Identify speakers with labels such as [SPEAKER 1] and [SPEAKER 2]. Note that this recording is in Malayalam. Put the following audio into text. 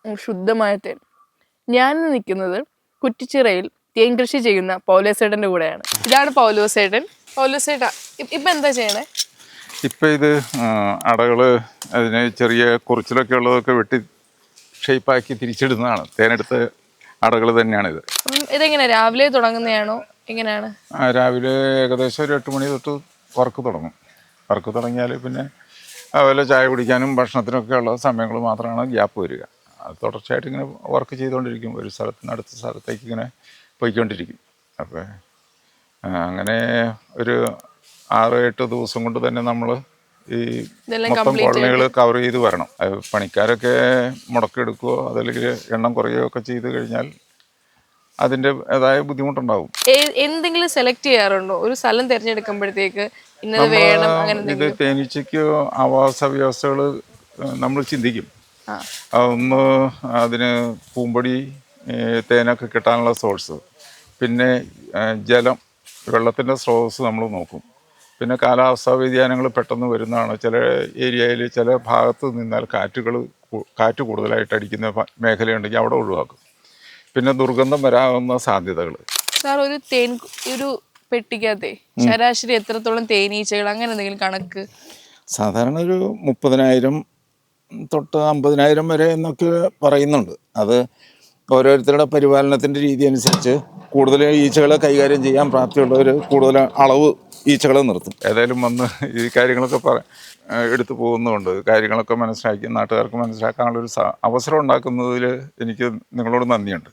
[SPEAKER 1] ശുദ്ധമായ തേൻ. ഞാൻ നിൽക്കുന്നത് കുറ്റിച്ചിറയിൽ തേൻ കൃഷി ചെയ്യുന്ന പൗലോസേട്ടൻ്റെ കൂടെയാണ്. ഇതാണ് പൗലോസേട്ടൻ. പൗലോസേട്ടാ ഇപ്പം എന്താ ചെയ്യണേ?
[SPEAKER 2] ഇപ്പം ഇത് അടകള് അതിന് ചെറിയ കുറിച്ചിലൊക്കെ ഉള്ളതൊക്കെ വെട്ടി ഷേപ്പാക്കി തിരിച്ചിടുന്നതാണ്. തേനെടുത്ത് അടകൾ തന്നെയാണിത്.
[SPEAKER 1] ഇതെങ്ങനെ രാവിലെ തുടങ്ങുന്നതാണോ എങ്ങനെയാണ്?
[SPEAKER 2] രാവിലെ ഏകദേശം ഒരു 8 മണി തൊട്ട് വർക്ക് തുടങ്ങും. വർക്ക് തുടങ്ങിയാൽ പിന്നെ അതുപോലെ ചായ കുടിക്കാനും ഭക്ഷണത്തിനൊക്കെ ഉള്ള സമയങ്ങൾ മാത്രമാണ് ഗ്യാപ്പ് വരിക. അത് തുടർച്ചയായിട്ട് ഇങ്ങനെ വർക്ക് ചെയ്തുകൊണ്ടിരിക്കും. ഒരു സ്ഥലത്ത് നിന്ന് അടുത്ത സ്ഥലത്തേക്ക് ഇങ്ങനെ പോയിക്കൊണ്ടിരിക്കും. അപ്പോൾ അങ്ങനെ ഒരു 6-8 ദിവസം കൊണ്ട് തന്നെ നമ്മൾ ഈ മൊത്തം കോളനികൾ കവർ ചെയ്ത് വരണം. പണിക്കാരൊക്കെ മുടക്കെടുക്കുകയോ അതല്ലെങ്കിൽ എണ്ണം കുറയുകയോ ഒക്കെ ചെയ്ത് കഴിഞ്ഞാൽ അതിൻ്റെതായ ബുദ്ധിമുട്ടുണ്ടാവും.
[SPEAKER 1] എന്തെങ്കിലും സെലക്ട് ചെയ്യാറുണ്ടോ ഒരു സ്ഥലം തിരഞ്ഞെടുക്കുമ്പോഴത്തേക്ക്?
[SPEAKER 2] ഇത് തേനീച്ചയ്ക്ക് ആവാസ വ്യവസ്ഥകൾ നമ്മൾ ചിന്തിക്കും. ഒന്ന് അതിന് പൂമ്പൊടി തേനൊക്കെ കിട്ടാനുള്ള സോഴ്സ്, പിന്നെ ജലം, വെള്ളത്തിൻ്റെ സ്രോതസ് നമ്മൾ നോക്കും. പിന്നെ കാലാവസ്ഥാ വ്യതിയാനങ്ങൾ പെട്ടെന്ന് വരുന്നതാണ്. ചില ഏരിയയിൽ ചില ഭാഗത്ത് നിന്നാൽ കാറ്റ് കൂടുതലായിട്ട് അടിക്കുന്ന മേഖലയുണ്ടെങ്കിൽ അവിടെ ഒഴിവാക്കും. പിന്നെ ദുർഗന്ധം വരാവുന്ന സാധ്യതകൾ.
[SPEAKER 1] സാർ, ഒരു പെട്ടിക്കകത്തെ ശരാശരി എത്രത്തോളം തേനീച്ചകൾ, അങ്ങനെ എന്തെങ്കിലും കണക്ക്?
[SPEAKER 2] സാധാരണ ഒരു 30,000 തൊട്ട് 50,000 വരെ എന്നൊക്കെ പറയുന്നുണ്ട്. അത് ഓരോരുത്തരുടെ പരിപാലനത്തിൻ്റെ രീതി അനുസരിച്ച് കൂടുതൽ ഈച്ചകളെ കൈകാര്യം ചെയ്യാൻ പ്രാപ്തിയുള്ളവർ കൂടുതൽ അളവ് ഈച്ചകളെ നിർത്തും. ഏതായാലും വന്ന് ഈ കാര്യങ്ങളൊക്കെ എടുത്തു പോകുന്നതുകൊണ്ട് കാര്യങ്ങളൊക്കെ മനസ്സിലാക്കി നാട്ടുകാർക്ക് മനസ്സിലാക്കാനുള്ളൊരു അവസരം ഉണ്ടാക്കുന്നതിൽ എനിക്ക് നിങ്ങളോട് നന്ദിയുണ്ട്.